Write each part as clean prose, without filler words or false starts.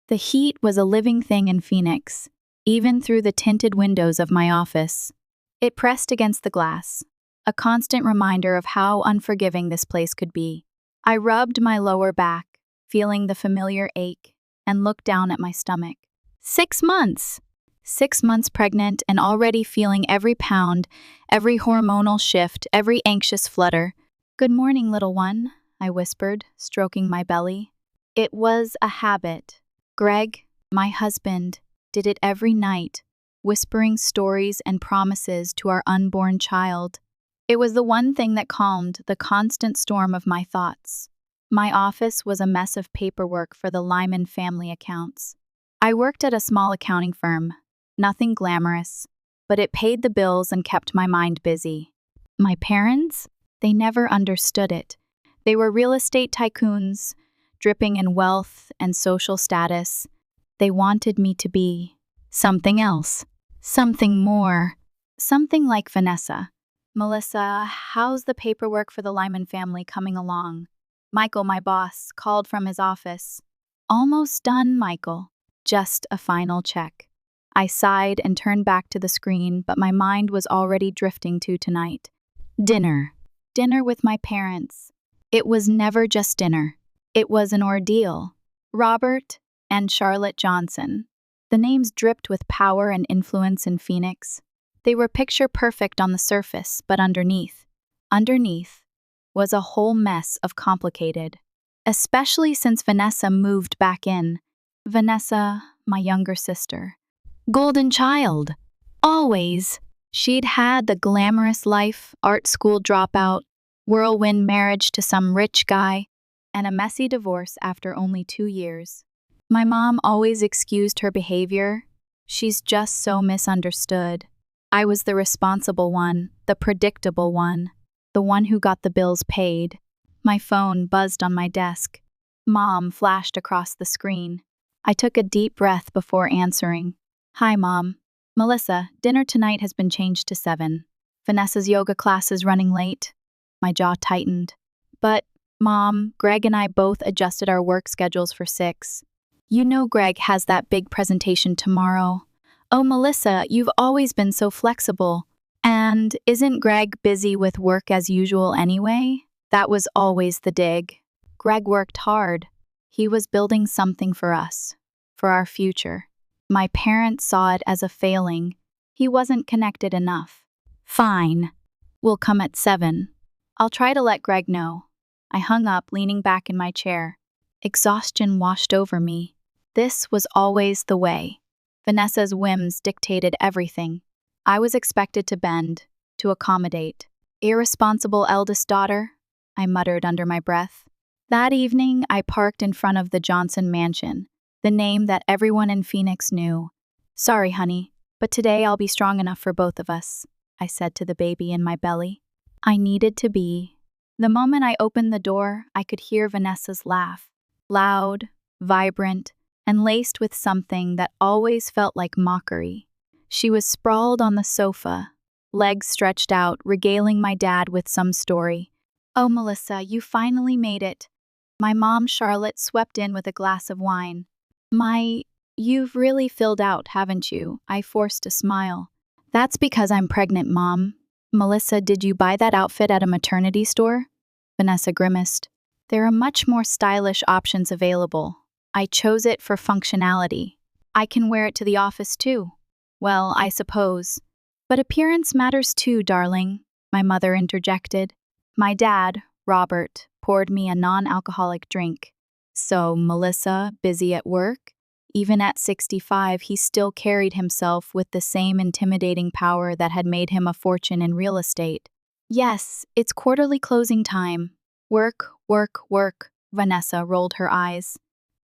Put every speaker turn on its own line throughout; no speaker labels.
The heat was a living thing in Phoenix, even through the tinted windows of my office. It pressed against the glass, a constant reminder of how unforgiving this place could be. I rubbed my lower back, feeling the familiar ache, and looked down at my stomach. 6 months! 6 months pregnant and already feeling every pound, every hormonal shift, every anxious flutter. "Good morning, little one," I whispered, stroking my belly. It was a habit. Greg, my husband, did it every night, whispering stories and promises to our unborn child. It was the one thing that calmed the constant storm of my thoughts. My office was a mess of paperwork for the Lyman family accounts. I worked at a small accounting firm, nothing glamorous, but it paid the bills and kept my mind busy. My parents? They never understood it. They were real estate tycoons, dripping in wealth and social status. They wanted me to be something else, something more, something like Vanessa. "Melissa, how's the paperwork for the Lyman family coming along?" Michael, my boss, called from his office. "Almost done, Michael. Just a final check." I sighed and turned back to the screen, but my mind was already drifting to tonight. Dinner. Dinner with my parents. It was never just dinner. It was an ordeal. Robert and Charlotte Johnson. The names dripped with power and influence in Phoenix. They were picture perfect on the surface, but underneath was a whole mess of complicated. Especially since Vanessa moved back in. Vanessa, my younger sister. Golden child. Always. She'd had the glamorous life, art school dropout, whirlwind marriage to some rich guy, and a messy divorce after only 2 years. My mom always excused her behavior. "She's just so misunderstood." I was the responsible one, the predictable one, the one who got the bills paid. My phone buzzed on my desk. Mom flashed across the screen. I took a deep breath before answering. "Hi, Mom. Melissa, dinner tonight has been changed to 7. Vanessa's yoga class is running late." My jaw tightened. "But, Mom, Greg and I both adjusted our work schedules for 6. You know Greg has that big presentation tomorrow." "Oh, Melissa, you've always been so flexible. And isn't Greg busy with work as usual anyway?" That was always the dig. Greg worked hard. He was building something for us, for our future. My parents saw it as a failing. He wasn't connected enough. "Fine. We'll come at 7. I'll try to let Greg know." I hung up, leaning back in my chair. Exhaustion washed over me. This was always the way. Vanessa's whims dictated everything. I was expected to bend, to accommodate. "Irresponsible eldest daughter," I muttered under my breath. That evening, I parked in front of the Johnson mansion, the name that everyone in Phoenix knew. "Sorry, honey, but today I'll be strong enough for both of us," I said to the baby in my belly. I needed to be. The moment I opened the door, I could hear Vanessa's laugh. Loud, vibrant, and laced with something that always felt like mockery. She was sprawled on the sofa, legs stretched out, regaling my dad with some story. "Oh, Melissa, you finally made it." My mom, Charlotte, swept in with a glass of wine. You've really filled out, haven't you?" I forced a smile. "That's because I'm pregnant, Mom." "Melissa, did you buy that outfit at a maternity store?" Vanessa grimaced. "There are much more stylish options available. I chose it for functionality. I can wear it to the office too." "Well, I suppose. But appearance matters too, darling," my mother interjected. My dad, Robert, poured me a non-alcoholic drink. "So, Melissa, busy at work?" Even at 65, he still carried himself with the same intimidating power that had made him a fortune in real estate. "Yes, it's quarterly closing time. Work, work, work," Vanessa rolled her eyes.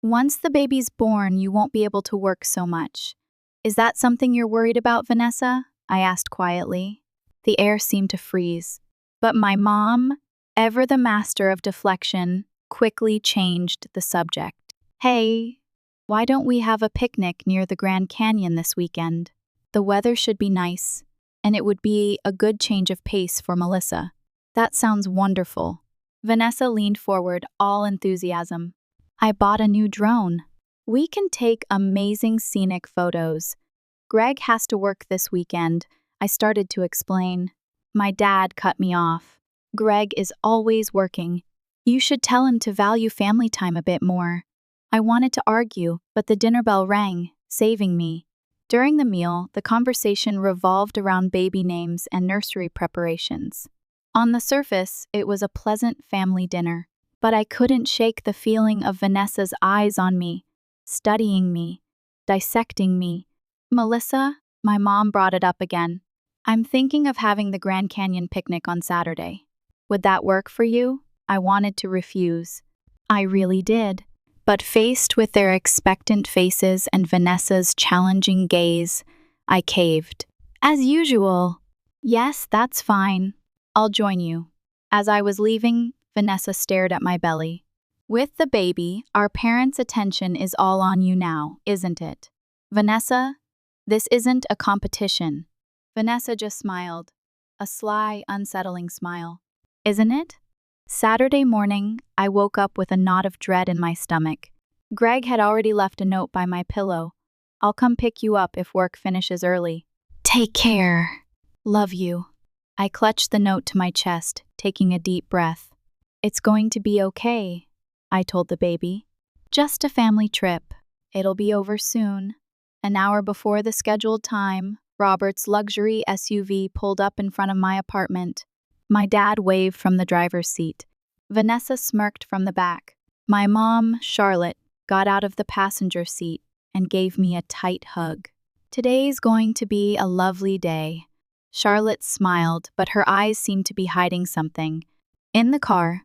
"Once the baby's born, you won't be able to work so much." "Is that something you're worried about, Vanessa?" I asked quietly. The air seemed to freeze. But my mom, ever the master of deflection, quickly changed the subject. "Hey, why don't we have a picnic near the Grand Canyon this weekend? The weather should be nice, and it would be a good change of pace for Melissa." "That sounds wonderful." Vanessa leaned forward, all enthusiasm. "I bought a new drone." We can take amazing scenic photos. Greg has to work this weekend, I started to explain. My dad cut me off. Greg is always working. You should tell him to value family time a bit more. I wanted to argue, but the dinner bell rang, saving me. During the meal, the conversation revolved around baby names and nursery preparations. On the surface, it was a pleasant family dinner, but I couldn't shake the feeling of Vanessa's eyes on me, studying me, dissecting me. Melissa, my mom brought it up again. I'm thinking of having the Grand Canyon picnic on Saturday. Would that work for you? I wanted to refuse. I really did. But faced with their expectant faces and Vanessa's challenging gaze, I caved. As usual. Yes, that's fine. I'll join you. As I was leaving, Vanessa stared at my belly. With the baby, our parents' attention is all on you now, isn't it? Vanessa, this isn't a competition. Vanessa just smiled. A sly, unsettling smile. Isn't it? Saturday morning, I woke up with a knot of dread in my stomach. Greg had already left a note by my pillow. I'll come pick you up if work finishes early. Take care. Love you. I clutched the note to my chest, taking a deep breath. It's going to be okay, I told the baby. Just a family trip. It'll be over soon. An hour before the scheduled time, Robert's luxury SUV pulled up in front of my apartment. My dad waved from the driver's seat. Vanessa smirked from the back. My mom, Charlotte, got out of the passenger seat and gave me a tight hug. Today's going to be a lovely day. Charlotte smiled, but her eyes seemed to be hiding something. In the car,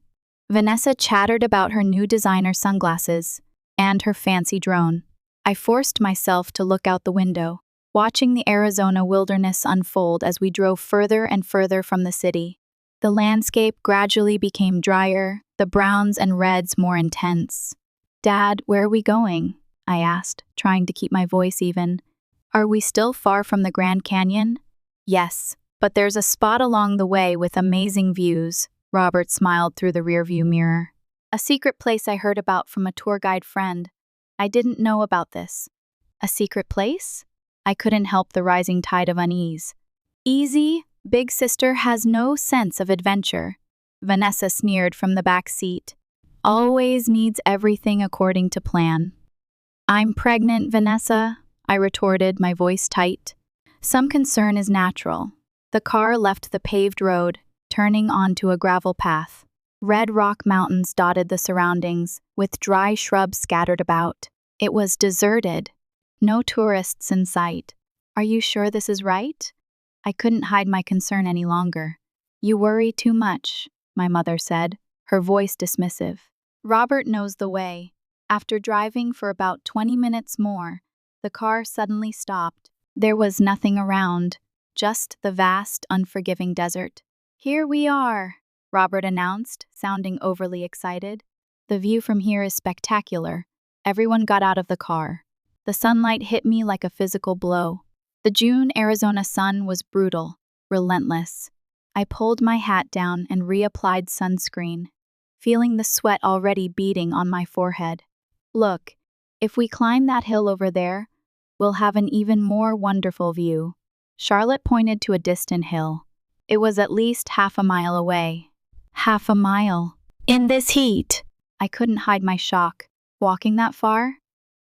Vanessa chattered about her new designer sunglasses and her fancy drone. I forced myself to look out the window, watching the Arizona wilderness unfold as we drove further and further from the city. The landscape gradually became drier, the browns and reds more intense. Dad, where are we going? I asked, trying to keep my voice even. Are we still far from the Grand Canyon? Yes, but there's a spot along the way with amazing views. Robert smiled through the rearview mirror. A secret place I heard about from a tour guide friend. I didn't know about this. A secret place? I couldn't help the rising tide of unease. Easy, big sister has no sense of adventure. Vanessa sneered from the back seat. Always needs everything according to plan. I'm pregnant, Vanessa, I retorted, my voice tight. Some concern is natural. The car left the paved road, turning onto a gravel path. Red rock mountains dotted the surroundings, with dry shrubs scattered about. It was deserted. No tourists in sight. Are you sure this is right? I couldn't hide my concern any longer. You worry too much, my mother said, her voice dismissive. Robert knows the way. After driving for about 20 minutes more, the car suddenly stopped. There was nothing around, just the vast, unforgiving desert. Here we are, Robert announced, sounding overly excited. The view from here is spectacular. Everyone got out of the car. The sunlight hit me like a physical blow. The June Arizona sun was brutal, relentless. I pulled my hat down and reapplied sunscreen, feeling the sweat already beading on my forehead. Look, if we climb that hill over there, we'll have an even more wonderful view. Charlotte pointed to a distant hill. It was at least half a mile away. Half a mile. In this heat! I couldn't hide my shock. Walking that far?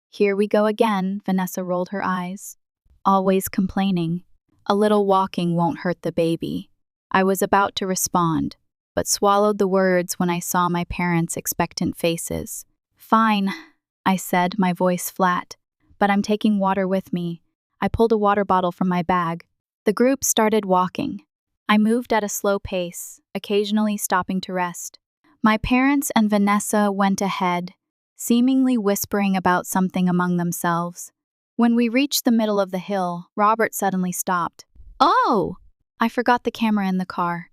Here we go again, Vanessa rolled her eyes. Always complaining. A little walking won't hurt the baby. I was about to respond, but swallowed the words when I saw my parents' expectant faces. Fine, I said, my voice flat, but I'm taking water with me. I pulled a water bottle from my bag. The group started walking. I moved at a slow pace, occasionally stopping to rest. My parents and Vanessa went ahead, seemingly whispering about something among themselves. When we reached the middle of the hill, Robert suddenly stopped. Oh! I forgot the camera in the car.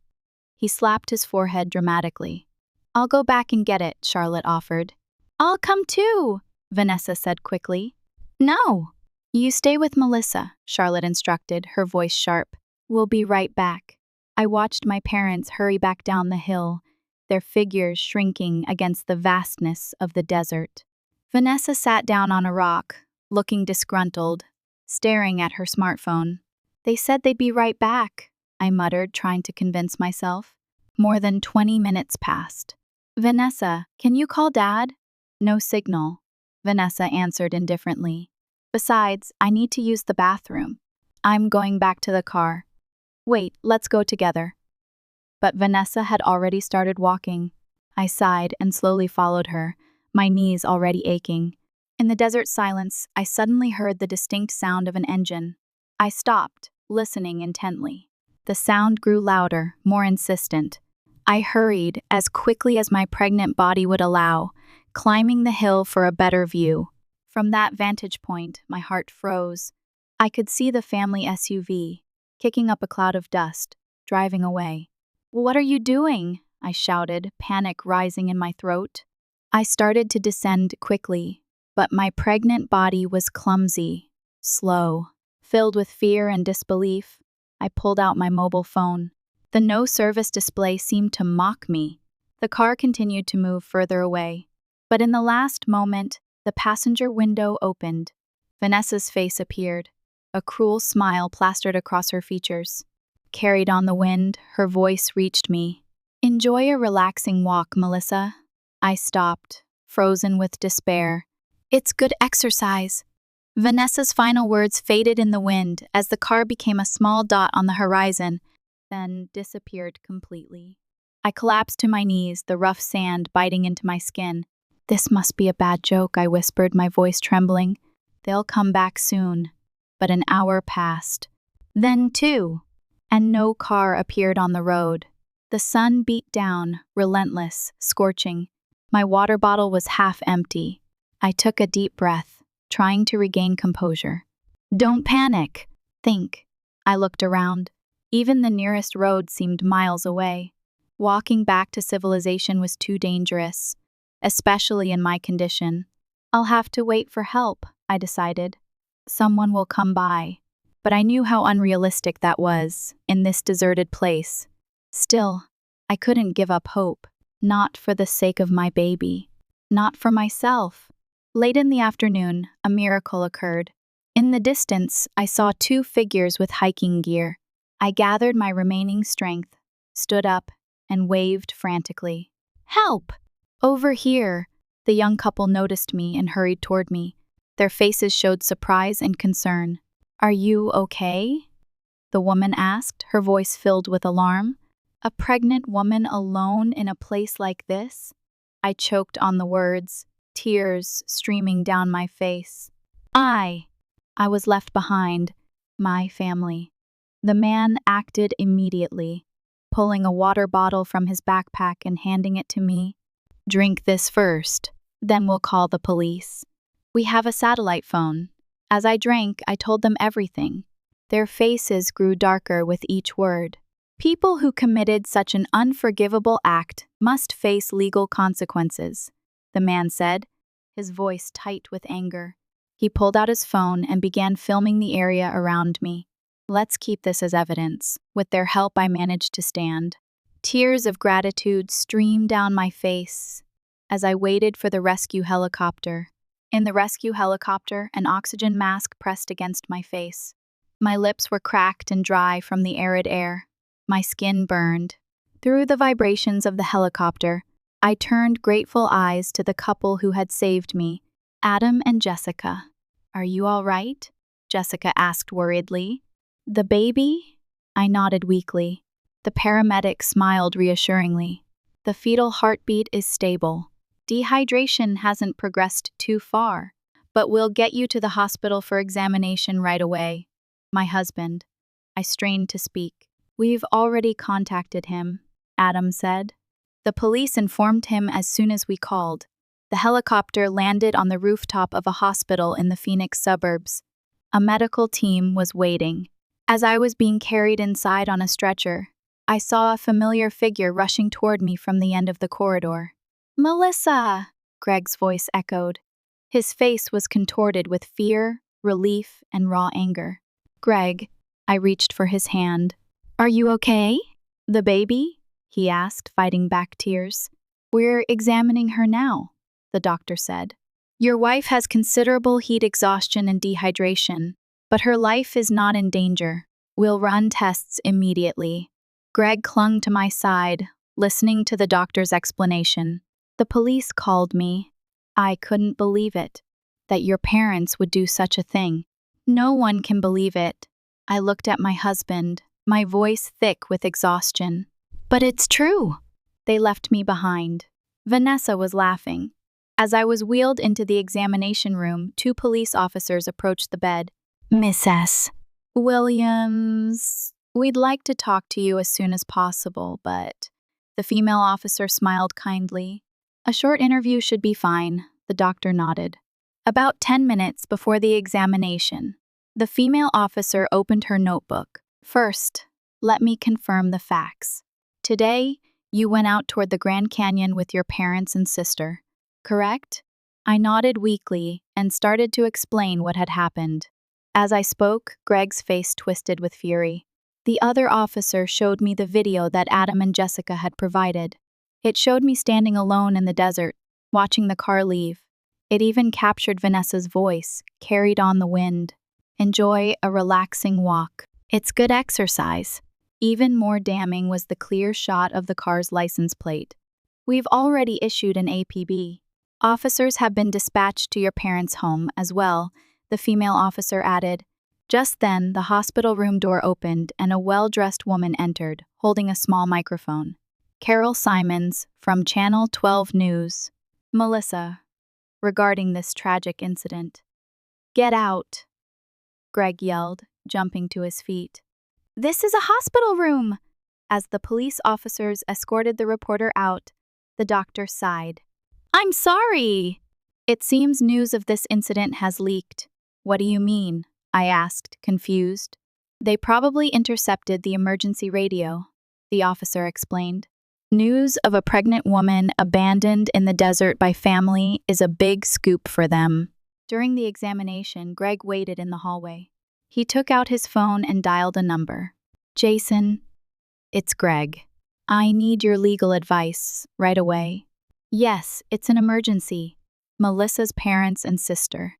He slapped his forehead dramatically. I'll go back and get it, Charlotte offered. I'll come too, Vanessa said quickly. No. You stay with Melissa, Charlotte instructed, her voice sharp. We'll be right back. I watched my parents hurry back down the hill, their figures shrinking against the vastness of the desert. Vanessa sat down on a rock, looking disgruntled, staring at her smartphone. They said they'd be right back, I muttered, trying to convince myself. More than 20 minutes passed. Vanessa, can you call Dad? No signal, Vanessa answered indifferently. Besides, I need to use the bathroom. I'm going back to the car. Wait, let's go together. But Vanessa had already started walking. I sighed and slowly followed her, my knees already aching. In the desert silence, I suddenly heard the distinct sound of an engine. I stopped, listening intently. The sound grew louder, more insistent. I hurried as quickly as my pregnant body would allow, climbing the hill for a better view. From that vantage point, my heart froze. I could see the family SUV, kicking up a cloud of dust, driving away. "What are you doing?" I shouted, panic rising in my throat. I started to descend quickly, but my pregnant body was clumsy, slow. Filled with fear and disbelief, I pulled out my mobile phone. The no-service display seemed to mock me. The car continued to move further away. But in the last moment, the passenger window opened. Vanessa's face appeared. A cruel smile plastered across her features. Carried on the wind, her voice reached me. "Enjoy a relaxing walk, Melissa." I stopped, frozen with despair. "It's good exercise." Vanessa's final words faded in the wind as the car became a small dot on the horizon, then disappeared completely. I collapsed to my knees, the rough sand biting into my skin. "This must be a bad joke," I whispered, my voice trembling. "They'll come back soon." But an hour passed. Then 2. And no car appeared on the road. The sun beat down, relentless, scorching. My water bottle was half empty. I took a deep breath, trying to regain composure. "Don't panic. Think." I looked around. Even the nearest road seemed miles away. Walking back to civilization was too dangerous, especially in my condition. "I'll have to wait for help," I decided. "Someone will come by." But I knew how unrealistic that was, in this deserted place. Still, I couldn't give up hope. Not for the sake of my baby. Not for myself. Late in the afternoon, a miracle occurred. In the distance, I saw 2 figures with hiking gear. I gathered my remaining strength, stood up, and waved frantically. "Help! Over here!" The young couple noticed me and hurried toward me. Their faces showed surprise and concern. "Are you okay?" the woman asked, her voice filled with alarm. "A pregnant woman alone in a place like this?" I choked on the words, tears streaming down my face. I was left behind, my family. The man acted immediately, pulling a water bottle from his backpack and handing it to me. "Drink this first, then we'll call the police. We have a satellite phone." As I drank, I told them everything. Their faces grew darker with each word. People who committed such an unforgivable act must face legal consequences, the man said, his voice tight with anger. He pulled out his phone and began filming the area around me. Let's keep this as evidence. With their help, I managed to stand. Tears of gratitude streamed down my face as I waited for the rescue helicopter. In the rescue helicopter, an oxygen mask pressed against my face. My lips were cracked and dry from the arid air. My skin burned. Through the vibrations of the helicopter, I turned grateful eyes to the couple who had saved me, Adam and Jessica. "Are you all right?" Jessica asked worriedly. "The baby?" I nodded weakly. The paramedic smiled reassuringly. "The fetal heartbeat is stable. Dehydration hasn't progressed too far, but we'll get you to the hospital for examination right away." My husband. I strained to speak. "We've already contacted him," Adam said. "The police informed him as soon as we called." The helicopter landed on the rooftop of a hospital in the Phoenix suburbs. A medical team was waiting. As I was being carried inside on a stretcher, I saw a familiar figure rushing toward me from the end of the corridor. "Melissa!" Greg's voice echoed. His face was contorted with fear, relief, and raw anger. "Greg," I reached for his hand. "Are you okay?" "The baby?" he asked, fighting back tears. "We're examining her now," the doctor said. Your wife has considerable heat exhaustion and dehydration, but her life is not in danger. We'll run tests immediately. Greg clung to my side, listening to the doctor's explanation. The police called me. I couldn't believe it, that your parents would do such a thing. No one can believe it. I looked at my husband, my voice thick with exhaustion. But it's true. They left me behind. Vanessa was laughing. As I was wheeled into the examination room, 2 police officers approached the bed. Mrs. Williams, we'd like to talk to you as soon as possible, but... The female officer smiled kindly. A short interview should be fine, the doctor nodded. About 10 minutes before the examination, the female officer opened her notebook. First, let me confirm the facts. Today, you went out toward the Grand Canyon with your parents and sister, correct? I nodded weakly and started to explain what had happened. As I spoke, Greg's face twisted with fury. The other officer showed me the video that Adam and Jessica had provided. It showed me standing alone in the desert, watching the car leave. It even captured Vanessa's voice, carried on the wind. Enjoy a relaxing walk. It's good exercise. Even more damning was the clear shot of the car's license plate. We've already issued an APB. Officers have been dispatched to your parents' home as well, the female officer added. Just then, the hospital room door opened and a well-dressed woman entered, holding a small microphone. Carol Simons, from Channel 12 News. Melissa, regarding this tragic incident. Get out, Greg yelled, jumping to his feet. This is a hospital room! As the police officers escorted the reporter out, the doctor sighed. I'm sorry! It seems news of this incident has leaked. What do you mean? I asked, confused. They probably intercepted the emergency radio, the officer explained. News of a pregnant woman abandoned in the desert by family is a big scoop for them. During the examination, Greg waited in the hallway. He took out his phone and dialed a number. Jason, it's Greg. I need your legal advice right away. Yes, it's an emergency. Melissa's parents and sister.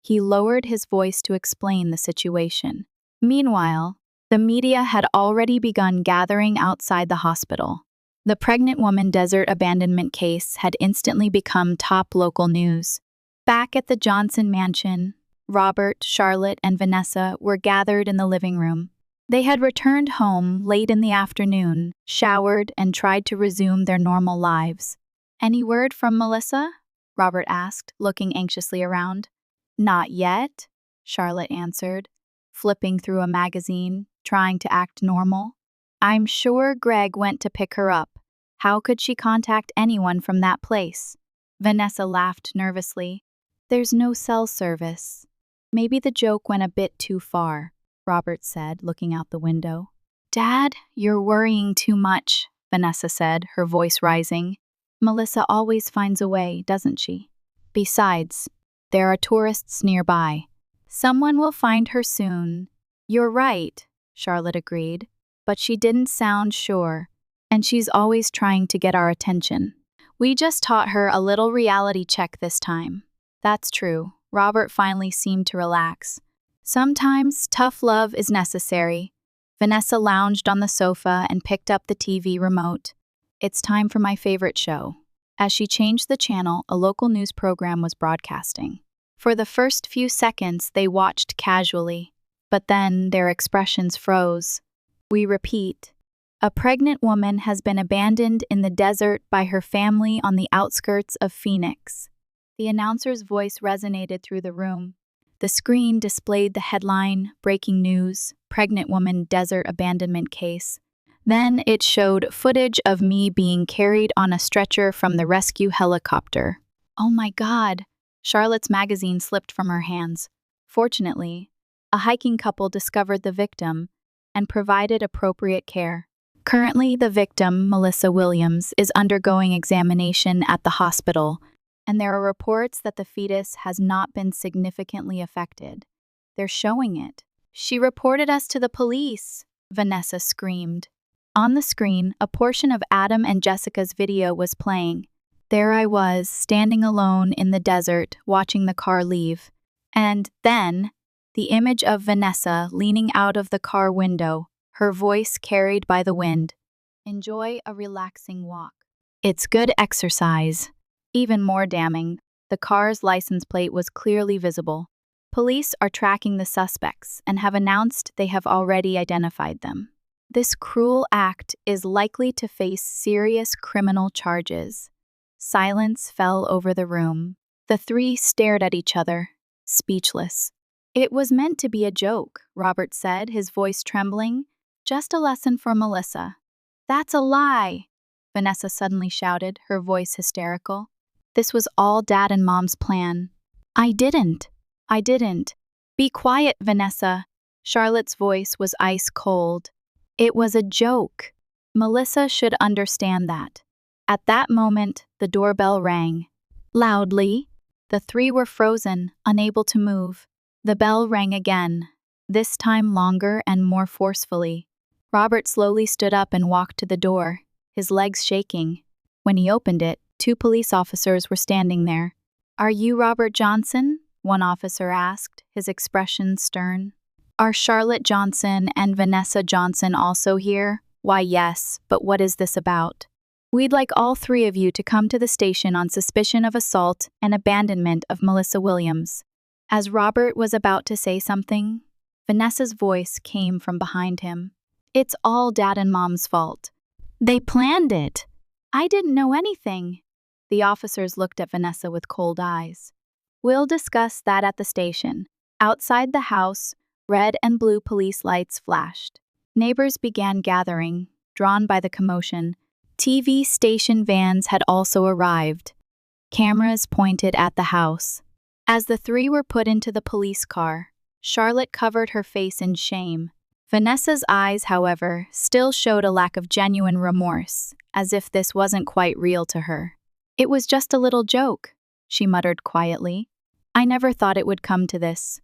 He lowered his voice to explain the situation. Meanwhile, the media had already begun gathering outside the hospital. The pregnant woman desert abandonment case had instantly become top local news. Back at the Johnson mansion, Robert, Charlotte, and Vanessa were gathered in the living room. They had returned home late in the afternoon, showered, and tried to resume their normal lives. Any word from Melissa? Robert asked, looking anxiously around. Not yet, Charlotte answered, flipping through a magazine, trying to act normal. I'm sure Greg went to pick her up. How could she contact anyone from that place? Vanessa laughed nervously. There's no cell service. Maybe the joke went a bit too far, Robert said, looking out the window. Dad, you're worrying too much, Vanessa said, her voice rising. Melissa always finds a way, doesn't she? Besides, there are tourists nearby. Someone will find her soon. You're right, Charlotte agreed, but she didn't sound sure, and she's always trying to get our attention. We just taught her a little reality check this time. That's true. Robert finally seemed to relax. Sometimes tough love is necessary. Vanessa lounged on the sofa and picked up the TV remote. It's time for my favorite show. As she changed the channel, a local news program was broadcasting. For the first few seconds, they watched casually, but then their expressions froze. We repeat. A pregnant woman has been abandoned in the desert by her family on the outskirts of Phoenix. The announcer's voice resonated through the room. The screen displayed the headline, Breaking News, Pregnant Woman Desert Abandonment Case. Then it showed footage of me being carried on a stretcher from the rescue helicopter. Oh my God! Charlotte's magazine slipped from her hands. Fortunately, a hiking couple discovered the victim and provided appropriate care. Currently, the victim, Melissa Williams, is undergoing examination at the hospital, and there are reports that the fetus has not been significantly affected. They're showing it. She reported us to the police, Vanessa screamed. On the screen, a portion of Adam and Jessica's video was playing. There I was, standing alone in the desert, watching the car leave. And then, the image of Vanessa leaning out of the car window, her voice carried by the wind. Enjoy a relaxing walk. It's good exercise. Even more damning, the car's license plate was clearly visible. Police are tracking the suspects and have announced they have already identified them. This cruel act is likely to face serious criminal charges. Silence fell over the room. The three stared at each other, speechless. It was meant to be a joke, Robert said, his voice trembling. Just a lesson for Melissa. That's a lie, Vanessa suddenly shouted, her voice hysterical. This was all Dad and Mom's plan. I didn't. Be quiet, Vanessa. Charlotte's voice was ice cold. It was a joke. Melissa should understand that. At that moment, the doorbell rang. Loudly. The three were frozen, unable to move. The bell rang again, this time longer and more forcefully. Robert slowly stood up and walked to the door, his legs shaking. When he opened it, 2 police officers were standing there. Are you Robert Johnson? One officer asked, his expression stern. Are Charlotte Johnson and Vanessa Johnson also here? Why, yes, but what is this about? We'd like all 3 of you to come to the station on suspicion of assault and abandonment of Melissa Williams. As Robert was about to say something, Vanessa's voice came from behind him. It's all Dad and Mom's fault. They planned it. I didn't know anything. The officers looked at Vanessa with cold eyes. We'll discuss that at the station. Outside the house, red and blue police lights flashed. Neighbors began gathering, drawn by the commotion. TV station vans had also arrived. Cameras pointed at the house. As the 3 were put into the police car, Charlotte covered her face in shame. Vanessa's eyes, however, still showed a lack of genuine remorse, as if this wasn't quite real to her. It was just a little joke, she muttered quietly. I never thought it would come to this.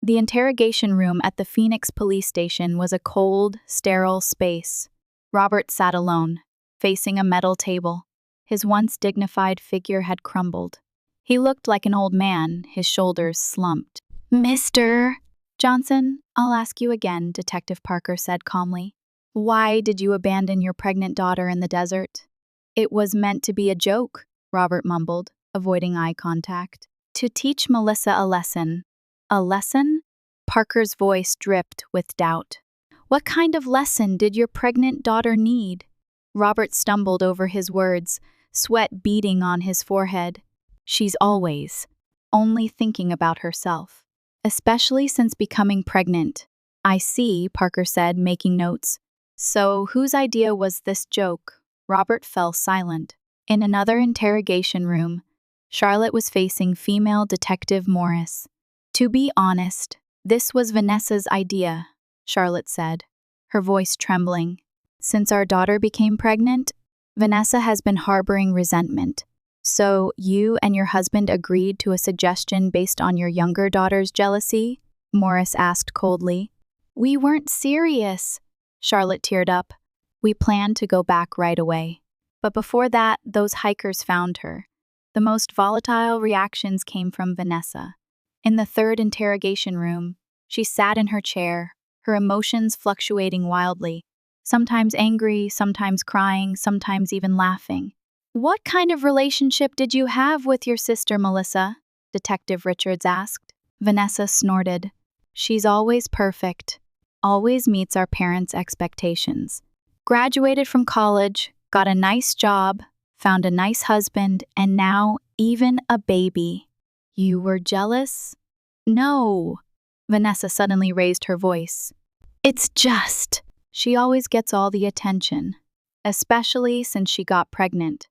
The interrogation room at the Phoenix police station was a cold, sterile space. Robert sat alone, facing a metal table. His once dignified figure had crumbled. He looked like an old man, his shoulders slumped. Mr. Johnson, I'll ask you again, Detective Parker said calmly. Why did you abandon your pregnant daughter in the desert? It was meant to be a joke, Robert mumbled, avoiding eye contact. To teach Melissa a lesson. A lesson? Parker's voice dripped with doubt. What kind of lesson did your pregnant daughter need? Robert stumbled over his words, sweat beading on his forehead. She's always only thinking about herself, especially since becoming pregnant. I see, Parker said, making notes. So, whose idea was this joke? Robert fell silent. In another interrogation room, Charlotte was facing female Detective Morris. To be honest, this was Vanessa's idea, Charlotte said, her voice trembling. Since our daughter became pregnant, Vanessa has been harboring resentment. So, you and your husband agreed to a suggestion based on your younger daughter's jealousy? Morris asked coldly. We weren't serious. Charlotte teared up. We planned to go back right away. But before that, those hikers found her. The most volatile reactions came from Vanessa. In the third interrogation room, she sat in her chair, her emotions fluctuating wildly, sometimes angry, sometimes crying, sometimes even laughing. What kind of relationship did you have with your sister, Melissa? Detective Richards asked. Vanessa snorted. She's always perfect, always meets our parents' expectations. Graduated from college, got a nice job, found a nice husband, and now even a baby. You were jealous? No. Vanessa suddenly raised her voice. It's just, she always gets all the attention, especially since she got pregnant.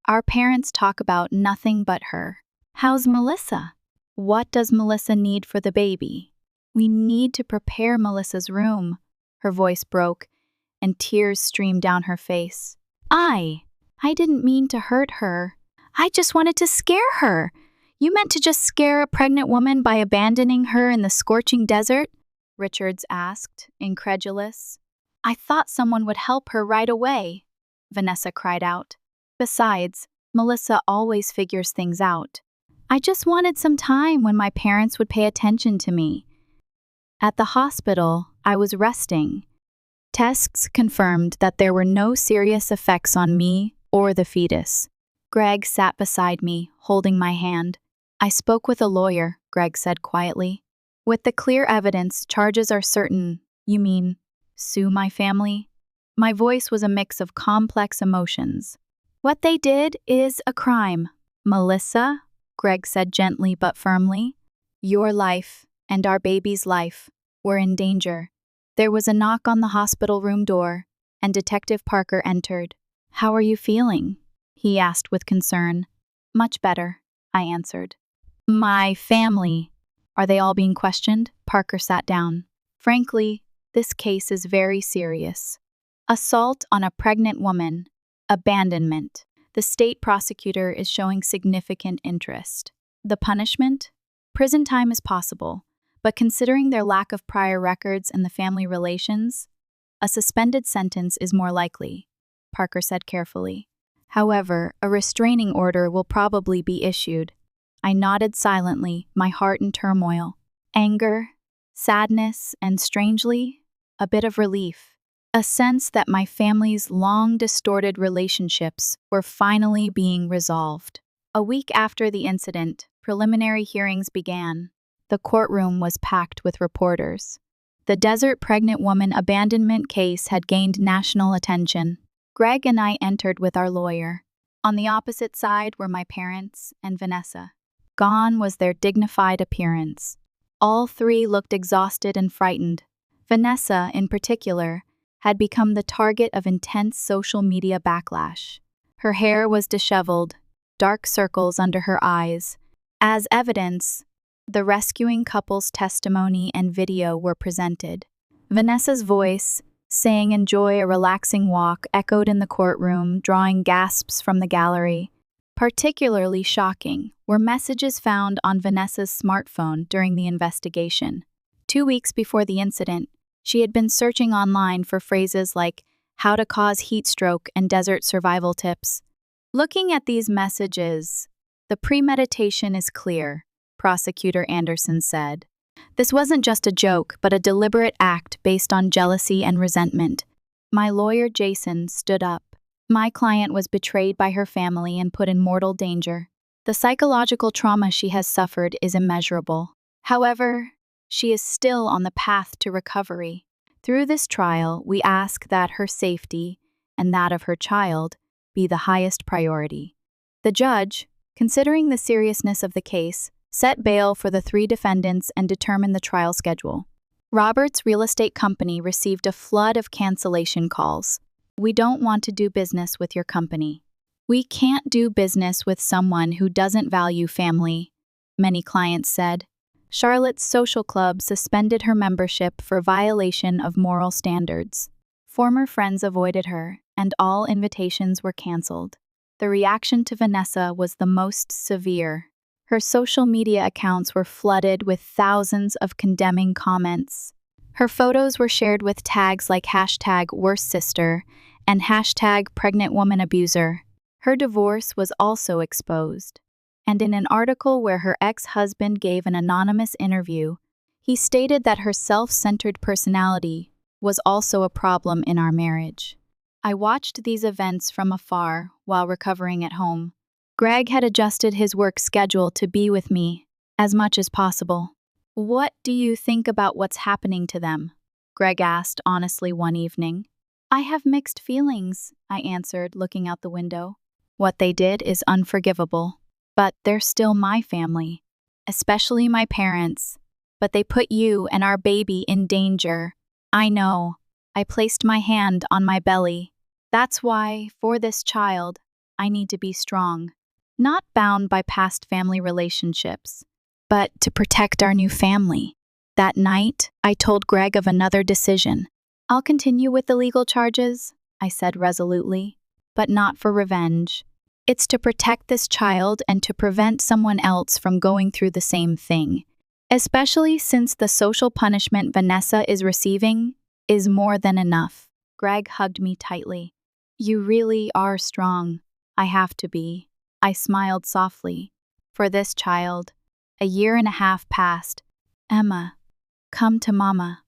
Our parents talk about nothing but her. How's Melissa? What does Melissa need for the baby? We need to prepare Melissa's room. Her voice broke, and tears streamed down her face. I didn't mean to hurt her. I just wanted to scare her. You meant to just scare a pregnant woman by abandoning her in the scorching desert? Richards asked, incredulous. I thought someone would help her right away, Vanessa cried out. Besides, Melissa always figures things out. I just wanted some time when my parents would pay attention to me. At the hospital, I was resting. Tests confirmed that there were no serious effects on me or the fetus. Greg sat beside me, holding my hand. I spoke with a lawyer, Greg said quietly. With the clear evidence, charges are certain. You mean, sue my family? My voice was a mix of complex emotions. What they did is a crime. Melissa, Greg said gently but firmly, your life and our baby's life were in danger. There was a knock on the hospital room door, and Detective Parker entered. How are you feeling? He asked with concern. Much better, I answered. My family. Are they all being questioned? Parker sat down. Frankly, this case is very serious. Assault on a pregnant woman. Abandonment. The state prosecutor is showing significant interest. The punishment? Prison time is possible, but considering their lack of prior records and the family relations, a suspended sentence is more likely, Parker said carefully. However, a restraining order will probably be issued. I nodded silently, my heart in turmoil. Anger, sadness, and strangely, a bit of relief. A sense that my family's long distorted relationships were finally being resolved. A week after the incident, preliminary hearings began. The courtroom was packed with reporters. The desert pregnant woman abandonment case had gained national attention. Greg and I entered with our lawyer. On the opposite side were my parents and Vanessa. Gone was their dignified appearance. All three looked exhausted and frightened. Vanessa, in particular, had become the target of intense social media backlash. Her hair was disheveled, dark circles under her eyes. As evidence, the rescuing couple's testimony and video were presented. Vanessa's voice, saying enjoy a relaxing walk, echoed in the courtroom, drawing gasps from the gallery. Particularly shocking were messages found on Vanessa's smartphone during the investigation. 2 weeks before the incident, she had been searching online for phrases like how to cause heat stroke and desert survival tips. Looking at these messages, the premeditation is clear, Prosecutor Anderson said. This wasn't just a joke, but a deliberate act based on jealousy and resentment. My lawyer, Jason, stood up. My client was betrayed by her family and put in mortal danger. The psychological trauma she has suffered is immeasurable. However, she is still on the path to recovery. Through this trial, we ask that her safety and that of her child be the highest priority. The judge, considering the seriousness of the case, set bail for the 3 defendants and determined the trial schedule. Robert's real estate company received a flood of cancellation calls. We don't want to do business with your company. We can't do business with someone who doesn't value family, many clients said. Charlotte's social club suspended her membership for violation of moral standards. Former friends avoided her, and all invitations were canceled. The reaction to Vanessa was the most severe. Her social media accounts were flooded with thousands of condemning comments. Her photos were shared with tags like #WorstSister and #PregnantWomanAbuser. Her divorce was also exposed. And in an article where her ex-husband gave an anonymous interview, he stated that her self-centered personality was also a problem in our marriage. I watched these events from afar while recovering at home. Greg had adjusted his work schedule to be with me as much as possible. What do you think about what's happening to them? Greg asked honestly one evening. I have mixed feelings, I answered, looking out the window. What they did is unforgivable. But they're still my family, especially my parents. But they put you and our baby in danger. I know. I placed my hand on my belly. That's why, for this child, I need to be strong. Not bound by past family relationships, but to protect our new family. That night, I told Greg of another decision. I'll continue with the legal charges, I said resolutely, but not for revenge. It's to protect this child and to prevent someone else from going through the same thing, especially since the social punishment Vanessa is receiving is more than enough. Greg hugged me tightly. You really are strong. I have to be. I smiled softly. For this child, a year and a half passed. Emma, come to Mama.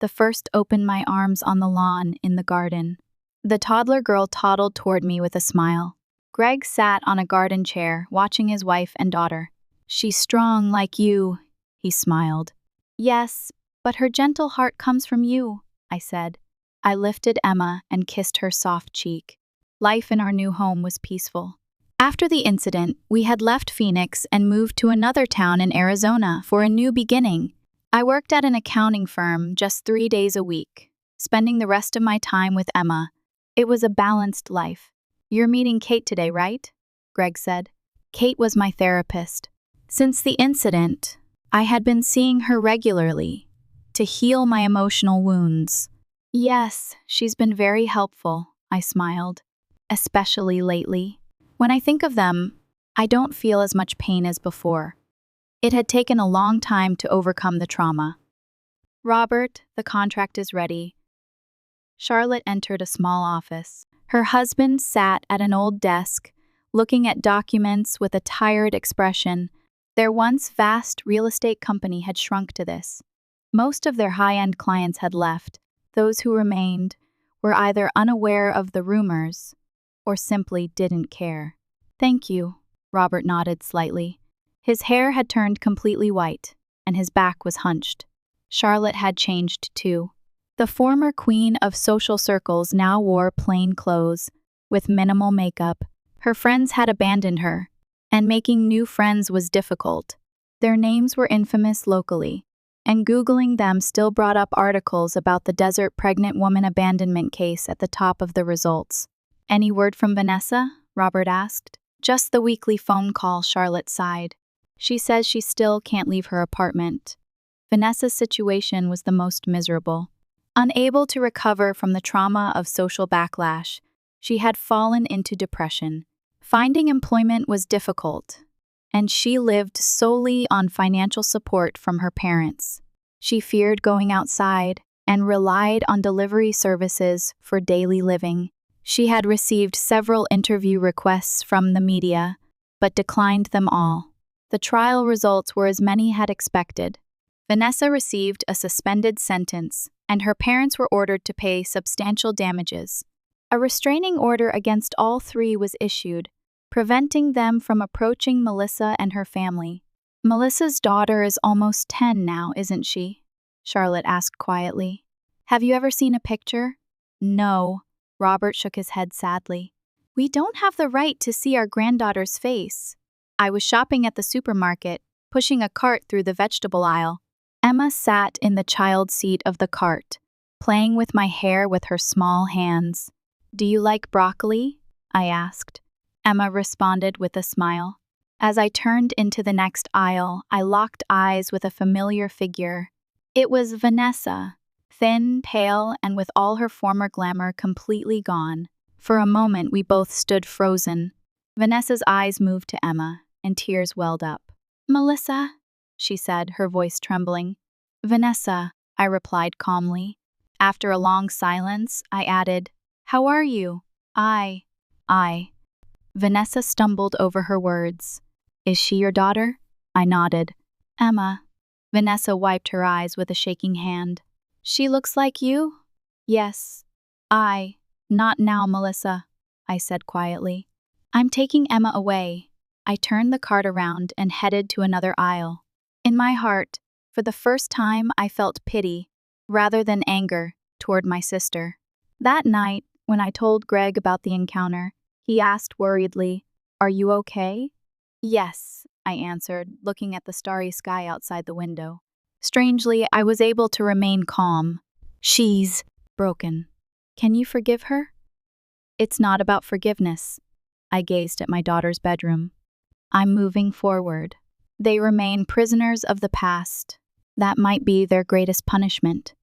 The first opened my arms on the lawn in the garden. The toddler girl toddled toward me with a smile. Greg sat on a garden chair, watching his wife and daughter. She's strong like you, he smiled. Yes, but her gentle heart comes from you, I said. I lifted Emma and kissed her soft cheek. Life in our new home was peaceful. After the incident, we had left Phoenix and moved to another town in Arizona for a new beginning. I worked at an accounting firm just 3 days a week, spending the rest of my time with Emma. It was a balanced life. You're meeting Kate today, right? Greg said. Kate was my therapist. Since the incident, I had been seeing her regularly to heal my emotional wounds. Yes, she's been very helpful, I smiled, especially lately. When I think of them, I don't feel as much pain as before. It had taken a long time to overcome the trauma. Robert, the contract is ready. Charlotte entered a small office. Her husband sat at an old desk, looking at documents with a tired expression. Their once vast real estate company had shrunk to this. Most of their high-end clients had left. Those who remained were either unaware of the rumors or simply didn't care. Thank you, Robert nodded slightly. His hair had turned completely white, and his back was hunched. Charlotte had changed too. The former queen of social circles now wore plain clothes, with minimal makeup. Her friends had abandoned her, and making new friends was difficult. Their names were infamous locally, and Googling them still brought up articles about the desert pregnant woman abandonment case at the top of the results. Any word from Vanessa? Robert asked. Just the weekly phone call, Charlotte sighed. She says she still can't leave her apartment. Vanessa's situation was the most miserable. Unable to recover from the trauma of social backlash, she had fallen into depression. Finding employment was difficult, and she lived solely on financial support from her parents. She feared going outside and relied on delivery services for daily living. She had received several interview requests from the media, but declined them all. The trial results were as many had expected. Vanessa received a suspended sentence, and her parents were ordered to pay substantial damages. A restraining order against all three was issued, preventing them from approaching Melissa and her family. Melissa's daughter is almost 10 now, isn't she? Charlotte asked quietly. Have you ever seen a picture? No. Robert shook his head sadly. We don't have the right to see our granddaughter's face. I was shopping at the supermarket, pushing a cart through the vegetable aisle. Emma sat in the child seat of the cart, playing with my hair with her small hands. Do you like broccoli? I asked. Emma responded with a smile. As I turned into the next aisle, I locked eyes with a familiar figure. It was Vanessa. Thin, pale, and with all her former glamour completely gone. For a moment, we both stood frozen. Vanessa's eyes moved to Emma, and tears welled up. Melissa, she said, her voice trembling. Vanessa, I replied calmly. After a long silence, I added, How are you? I. Vanessa stumbled over her words. Is she your daughter? I nodded. Emma. Vanessa wiped her eyes with a shaking hand. She looks like you? Yes. Not now, Melissa, I said quietly. I'm taking Emma away. I turned the cart around and headed to another aisle. In my heart, for the first time, I felt pity, rather than anger, toward my sister. That night, when I told Greg about the encounter, he asked worriedly, Are you okay? Yes, I answered, looking at the starry sky outside the window. Strangely, I was able to remain calm. She's broken. Can you forgive her? It's not about forgiveness. I gazed at my daughter's bedroom. I'm moving forward. They remain prisoners of the past. That might be their greatest punishment.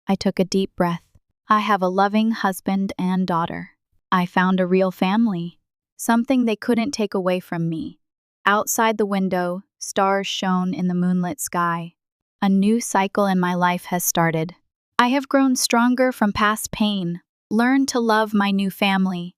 I took a deep breath. I have a loving husband and daughter. I found a real family. Something they couldn't take away from me. Outside the window, stars shone in the moonlit sky. A new cycle in my life has started. I have grown stronger from past pain, learned to love my new family,